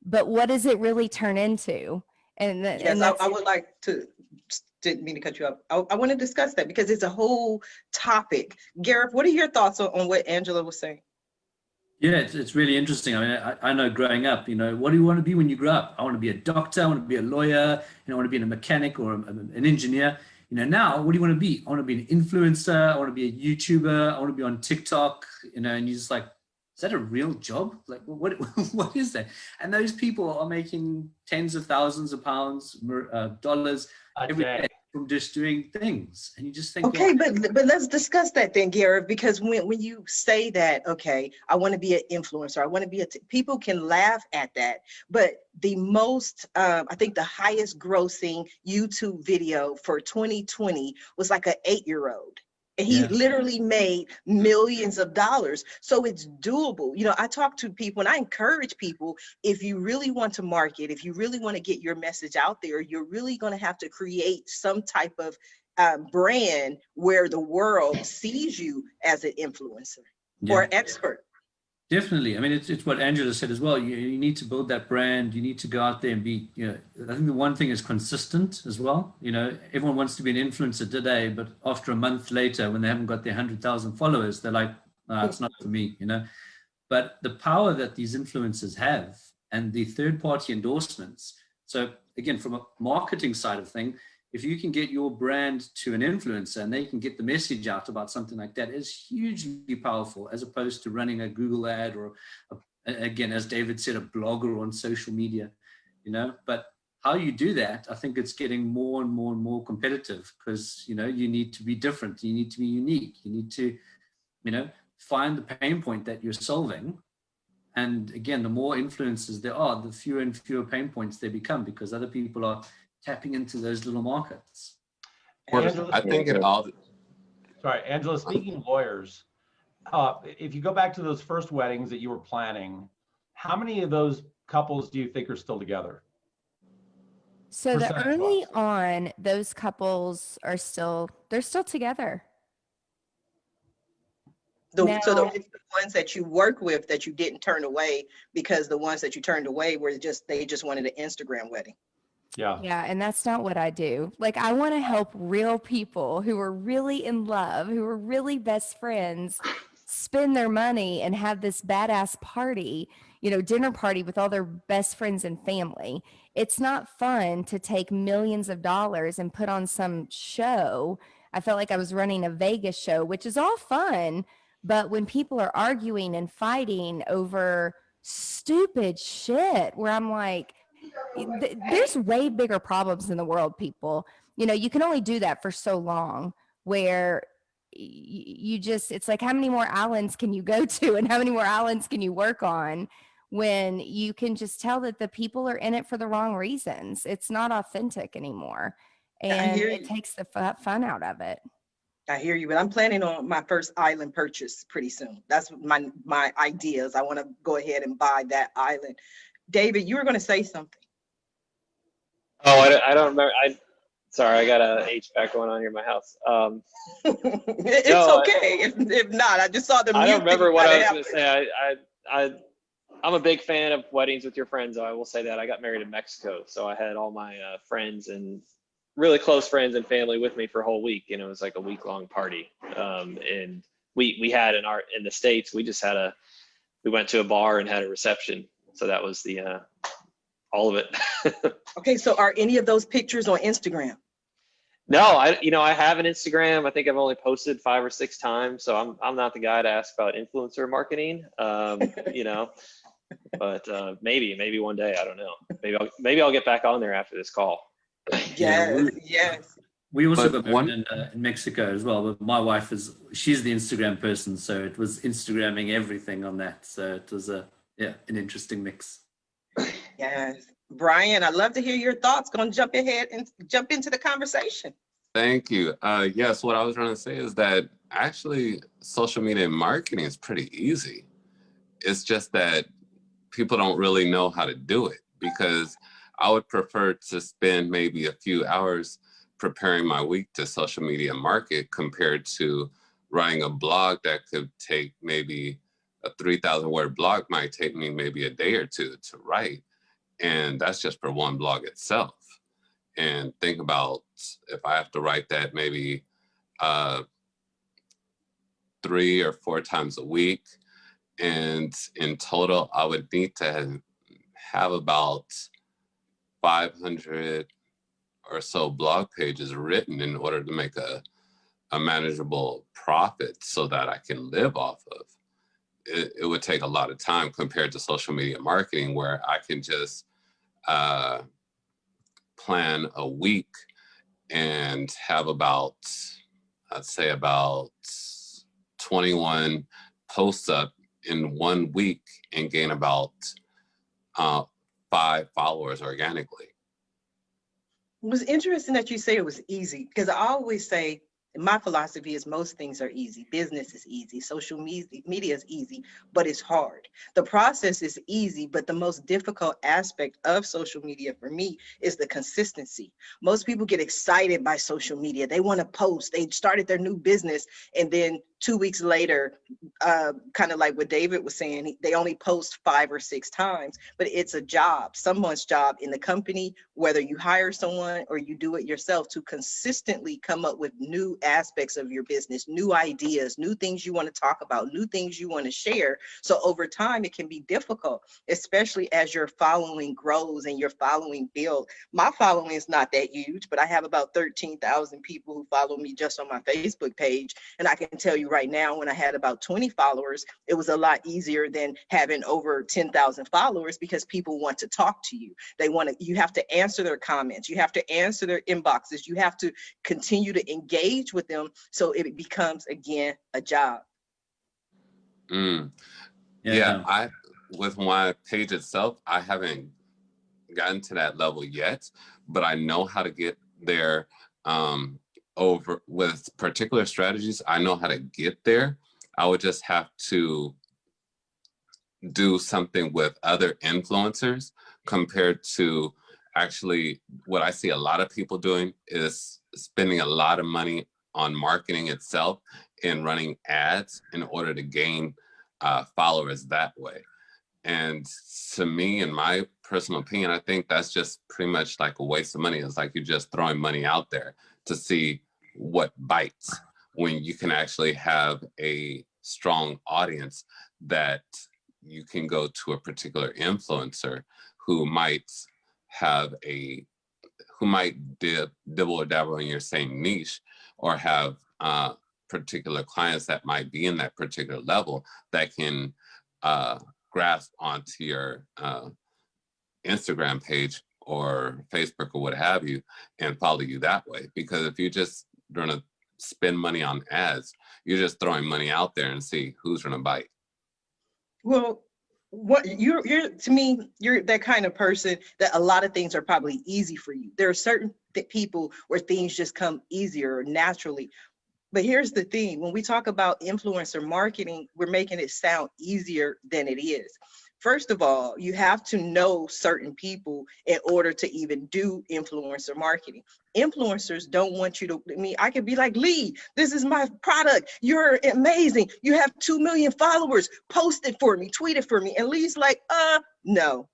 but what does it really turn into? Yes, I would like to, didn't mean to cut you up. I want to discuss that because it's a whole topic. Gareth, what are your thoughts on what Angela was saying? Yeah, it's really interesting. I mean, I know growing up, what do you want to be when you grow up? I want to be a doctor, I want to be a lawyer, I want to be a mechanic or an engineer. Now, what do you want to be? I want to be an influencer, I want to be a YouTuber, I want to be on TikTok, and you're just like, is that a real job? Like, what is that? And those people are making tens of thousands of pounds, dollars every day from just doing things. And you just think, okay, but let's discuss that then, Gareth, because when you say that, okay, I want to be an influencer, I want to be people can laugh at that, but the most, I think the highest grossing YouTube video for 2020 was like an 8-year-old. And he literally made millions of dollars. So it's doable. I talk to people and I encourage people, if you really want to market, if you really want to get your message out there, you're really going to have to create some type of brand where the world sees you as an influencer or expert. Definitely. I mean, it's what Angela said as well. You need to build that brand. You need to go out there and be, I think the one thing is consistent as well. Everyone wants to be an influencer today, but after a month later, when they haven't got their 100,000 followers, they're like, no, it's not for me, But the power that these influencers have and the third-party endorsements. So again, from a marketing side of thing, if you can get your brand to an influencer and they can get the message out about something like that, is hugely powerful, as opposed to running a Google ad or, again, as David said, a blogger on social media, But how you do that, I think it's getting more and more and more competitive, because, you need to be different. You need to be unique. You need to, find the pain point that you're solving. And again, the more influencers there are, the fewer and fewer pain points they become, because other people are tapping into those little markets. Angela, I think it all. Sorry, Angela, speaking of lawyers, if you go back to those first weddings that you were planning, how many of those couples do you think are still together? So the early on, those couples are they're still together. So it's the ones that you work with that you didn't turn away, because the ones that you turned away were they just wanted an Instagram wedding. Yeah, and that's not what I do. Like, I want to help real people who are really in love, who are really best friends, spend their money and have this badass party, dinner party with all their best friends and family. It's not fun to take millions of dollars and put on some show. I felt like I was running a Vegas show, which is all fun, but when people are arguing and fighting over stupid shit, where I'm like, there's way bigger problems in the world, people. You can only do that for so long, where it's like, how many more islands can you go to and how many more islands can you work on, when you can just tell that the people are in it for the wrong reasons? It's not authentic anymore, and it takes the fun out of it. I hear you, but I'm planning on my first island purchase pretty soon. That's my ideas. I want to go ahead and buy that island. David, you were going to say something. Oh, I don't remember. Sorry, I got a HVAC going on here in my house. It's okay. If not, I just saw the. I don't remember what I was going to say. I'm a big fan of weddings with your friends. I will say that. I got married in Mexico, so I had all my friends and really close friends and family with me for a whole week, and it was like a week-long party. And we had in the States, we went to a bar and had a reception. So that was all of it. Okay, so are any of those pictures on Instagram? No, I have an Instagram. I think I've only posted 5 or 6 times, so I'm not the guy to ask about influencer marketing. But maybe one day, I don't know. Maybe I'll get back on there after this call. Yes, yes. We also But got married in Mexico as well. But my wife she's the Instagram person, so it was Instagramming everything on that. So it was an interesting mix. Yes. Brian, I'd love to hear your thoughts. Gonna jump ahead and jump into the conversation. Thank you. Yes, what I was trying to say is that actually social media marketing is pretty easy. It's just that people don't really know how to do it, because I would prefer to spend maybe a few hours preparing my week to social media market compared to writing a blog that could take maybe a 3,000 word blog might take me maybe a day or two to write. And that's just for one blog itself. And think about if I have to write that maybe 3 or 4 times a week. And in total, I would need to have about 500 or so blog pages written in order to make a manageable profit so that I can live off of. It would take a lot of time compared to social media marketing, where I can just plan a week and have about, I'd say about 21 posts up in 1 week and gain about 5 followers organically. It was interesting that you say it was easy, because I always say my philosophy is most things are easy. Business is easy. Social media is easy, but it's hard. The process is easy, but the most difficult aspect of social media for me is the consistency. Most people get excited by social media. They want to post. They started their new business, and then 2 weeks later, kind of like what David was saying, they only post 5 or 6 times, but it's a job, someone's job in the company, whether you hire someone or you do it yourself, to consistently come up with new aspects of your business, new ideas, new things you want to talk about, new things you want to share. So over time, it can be difficult, especially as your following grows and your following builds. My following is not that huge, but I have about 13,000 people who follow me just on my Facebook page. And I can tell you right now, when I had about 20 followers, it was a lot easier than having over 10,000 followers, because people want to talk to you. You have to answer their comments. You have to answer their inboxes. You have to continue to engage with them. So it becomes, again, a job. Yeah, with my page itself, I haven't gotten to that level yet, but I know how to get there. Over with particular strategies, I know how to get there. I would just have to do something with other influencers, compared to actually what I see a lot of people doing is spending a lot of money on marketing itself and running ads in order to gain followers that way. And to me, in my personal opinion, I think that's just pretty much like a waste of money. It's like you're just throwing money out there to see what bites, when you can actually have a strong audience that you can go to a particular influencer who might dibble or dabble in your same niche, or have particular clients that might be in that particular level that can grasp onto your Instagram page or Facebook or what have you, and follow you that way. Because if you just going to spend money on ads, you're just throwing money out there and see who's going to bite. Well, what you're to me, you're that kind of person that a lot of things are probably easy for you. There are certain people where things just come easier naturally. But here's the thing, when we talk about influencer marketing, we're making it sound easier than it is. First of all, you have to know certain people in order to even do influencer marketing. Influencers don't want you to, I could be like, Leigh, this is my product. You're amazing. You have 2 million followers. Post it for me, tweet it for me. And Leigh's like, no.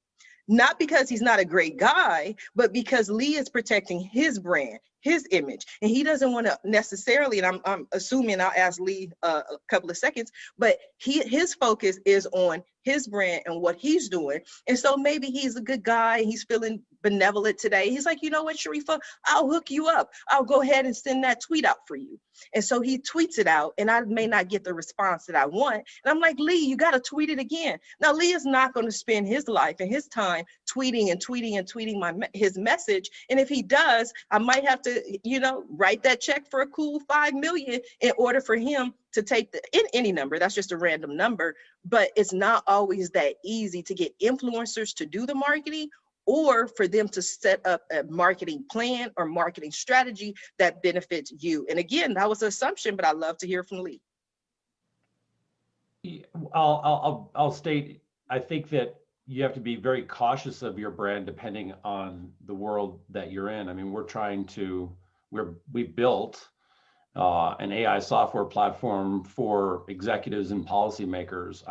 Not because he's not a great guy, but because Leigh is protecting his brand, his image. And he doesn't want to necessarily, and I'm assuming, I'll ask Leigh a couple of seconds, but his focus is on his brand and what he's doing. And so maybe he's a good guy, he's feeling benevolent today. He's like, you know what, Sharifah, I'll hook you up. I'll go ahead and send that tweet out for you. And so he tweets it out, and I may not get the response that I want. And I'm like, Leigh, you got to tweet it again. Now, Leigh is not going to spend his life and his time tweeting and tweeting and tweeting his message. And if he does, I might have to, you know, write that check for a cool $5 million in order for him to take any number. That's just a random number. But it's not always that easy to get influencers to do the marketing, or for them to set up a marketing plan or marketing strategy that benefits you. And again, that was an assumption, but I'd love to hear from Leigh. I'll state, I think that you have to be very cautious of your brand depending on the world that you're in. I mean, we built an AI software platform for executives and policymakers.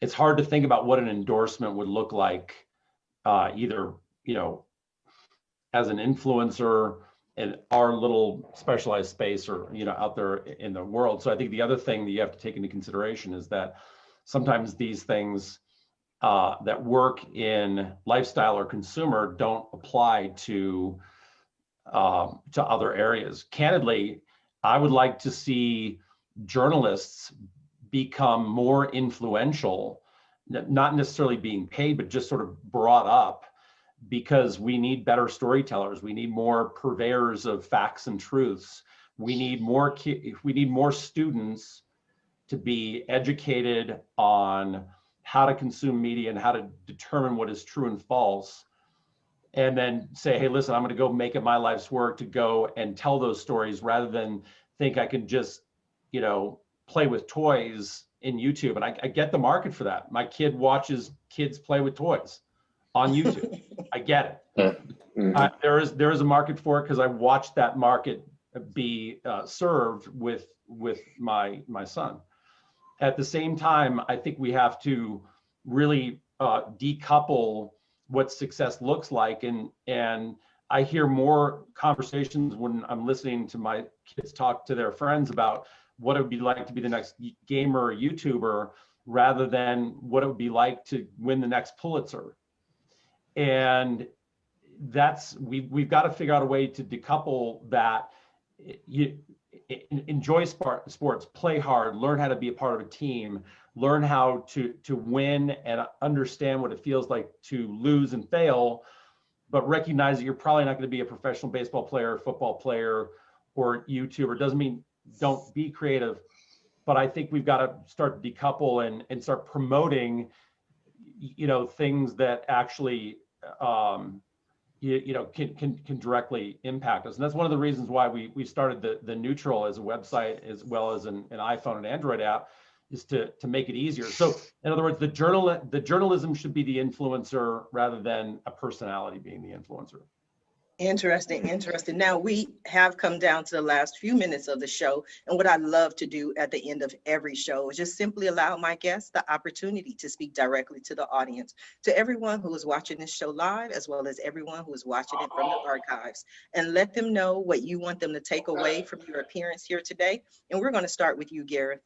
It's hard to think about what an endorsement would look like, either, you know, as an influencer in our little specialized space, or, you know, out there in the world. So I think the other thing that you have to take into consideration is that sometimes these things that work in lifestyle or consumer don't apply to other areas. Candidly, I would like to see journalists become more influential, not necessarily being paid, but just sort of brought up, because we need better storytellers. We need more purveyors of facts and truths. We need more students to be educated on how to consume media and how to determine what is true and false, and then say, hey, listen, I'm going to go make it my life's work to go and tell those stories, rather than think I can just, you know, play with toys in YouTube. And I get the market for that. My kid watches kids play with toys on YouTube. I get it. There is a market for it, because I watched that market be served with my son. At the same time, I think we have to really decouple what success looks like. And I hear more conversations when I'm listening to my kids talk to their friends about what it would be like to be the next gamer or YouTuber, rather than what it would be like to win the next Pulitzer. And we've got to figure out a way to decouple that. You enjoy sports, play hard, learn how to be a part of a team, learn how to win and understand what it feels like to lose and fail, but recognize that you're probably not going to be a professional baseball player, football player, or YouTuber. Doesn't mean don't be creative, but I think we've got to start to decouple and start promoting, you know, things that actually can directly impact us. And that's one of the reasons why we started the Neutral as a website, as well as an iPhone and Android app, is to make it easier. So in other words, the journalism should be the influencer, rather than a personality being the influencer. Interesting. Now we have come down to the last few minutes of the show. And what I love to do at the end of every show is just simply allow my guests the opportunity to speak directly to the audience, to everyone who is watching this show live, as well as everyone who is watching it from the archives, and let them know what you want them to take away from your appearance here today. And we're going to start with you, Gareth.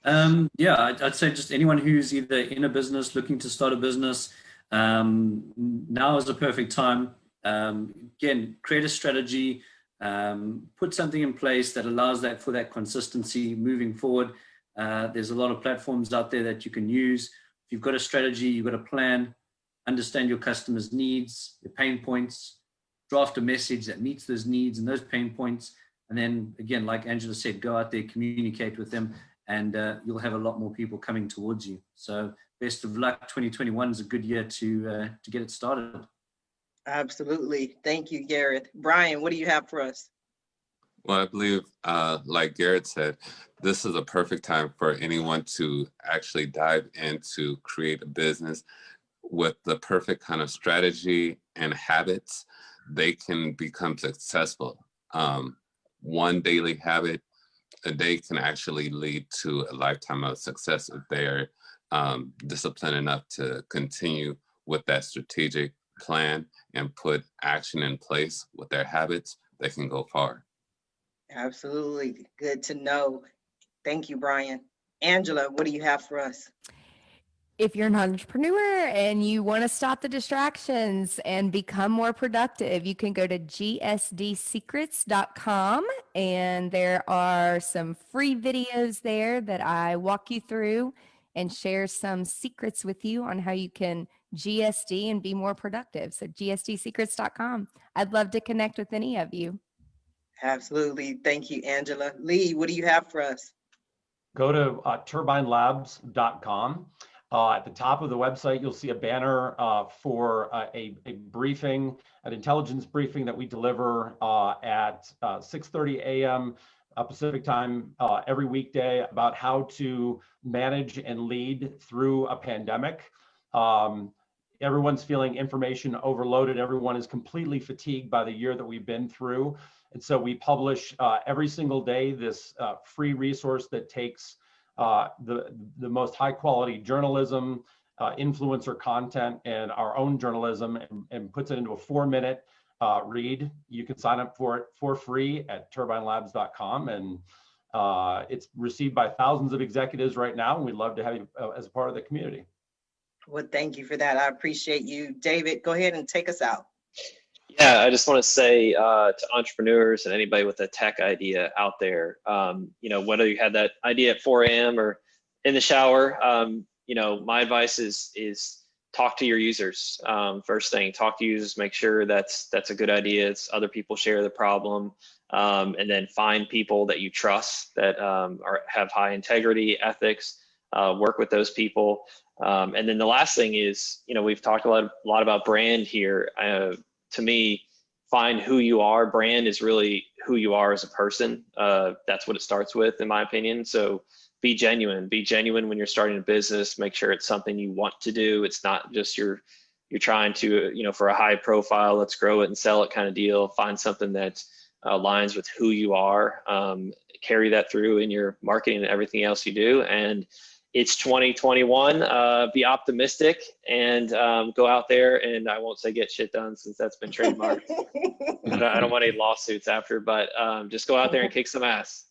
Yeah, I'd say just anyone who's either in a business, looking to start a business, now is the perfect time. Again, create a strategy, put something in place that allows for that consistency moving forward. There's a lot of platforms out there that you can use. If you've got a strategy, you've got a plan, understand your customers' needs, your pain points, draft a message that meets those needs and those pain points. And then again, like Angela said, go out there, communicate with them, and you'll have a lot more people coming towards you. So best of luck. 2021 is a good year to get it started. Absolutely. Thank you, Gareth. Brian, what do you have for us? Well, I believe, like Gareth said, this is a perfect time for anyone to actually dive into create a business with the perfect kind of strategy and habits. They can become successful. One daily habit a day can actually lead to a lifetime of success if they are disciplined enough to continue with that strategic plan and put action in place with their habits. They can go far. Absolutely. Good to know. Thank you, Brian. Angela, what do you have for us? If you're an entrepreneur and you want to stop the distractions and become more productive, you can go to gsdsecrets.com, and there are some free videos there that I walk you through and share some secrets with you on how you can GSD and be more productive. So gsdsecrets.com. I'd love to connect with any of you. Absolutely. Thank you, Angela. Leigh, what do you have for us? Go to turbinelabs.com. At the top of the website, you'll see a banner for a briefing, an intelligence briefing that we deliver at 6:30 a.m. Pacific time every weekday about how to manage and lead through a pandemic. Everyone's feeling information overloaded. Everyone is completely fatigued by the year that we've been through. And so we publish every single day this free resource that takes the most high quality journalism, influencer content, and our own journalism and puts it into a 4-minute read. You can sign up for it for free at turbinelabs.com. And it's received by thousands of executives right now. And we'd love to have you as a part of the community. Well, thank you for that. I appreciate you. David, go ahead and take us out. Yeah, I just want to say to entrepreneurs and anybody with a tech idea out there, whether you had that idea at 4 a.m. or in the shower, my advice is talk to your users. First thing, talk to users, make sure that's a good idea. It's other people share the problem, and then find people that you trust that have high integrity, ethics. Work with those people. And then the last thing is, we've talked a lot about brand here. To me, find who you are. Brand is really who you are as a person. That's what it starts with, in my opinion. So be genuine. Be genuine when you're starting a business. Make sure it's something you want to do. It's not just you're trying to, for a high profile, let's grow it and sell it kind of deal. Find something that aligns with who you are. Carry that through in your marketing and everything else you do. And it's 2021. Be optimistic and go out there, and I won't say get shit done since that's been trademarked. I don't want any lawsuits after, but just go out there and kick some ass.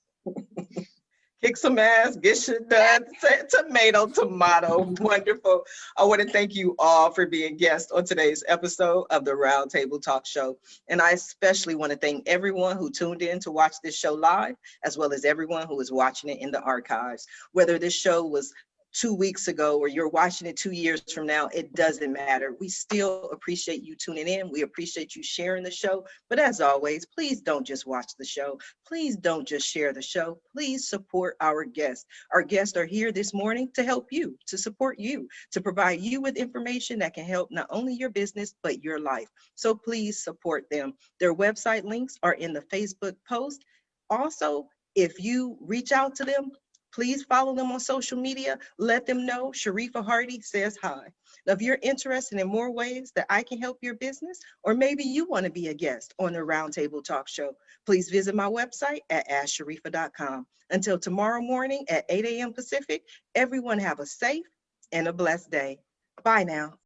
Kick some ass, get shit done. Tomato, tomato. Wonderful. I want to thank you all for being guests on today's episode of the Roundtable Talk Show. And I especially want to thank everyone who tuned in to watch this show live, as well as everyone who is watching it in the archives. Whether this show was 2 weeks ago or you're watching it 2 years from now, it doesn't matter. We still appreciate you tuning in. We appreciate you sharing the show. But as always, please don't just watch the show. Please don't just share the show. Please support our guests. Our guests are here this morning to help you, to support you, to provide you with information that can help not only your business, but your life. So please support them. Their website links are in the Facebook post. Also, if you reach out to them, please follow them on social media. Let them know Sharifah Hardy says hi. Now, if you're interested in more ways that I can help your business, or maybe you want to be a guest on the Roundtable Talk Show, please visit my website at AskSharifah.com. Until tomorrow morning at 8 a.m. Pacific, everyone have a safe and a blessed day. Bye now.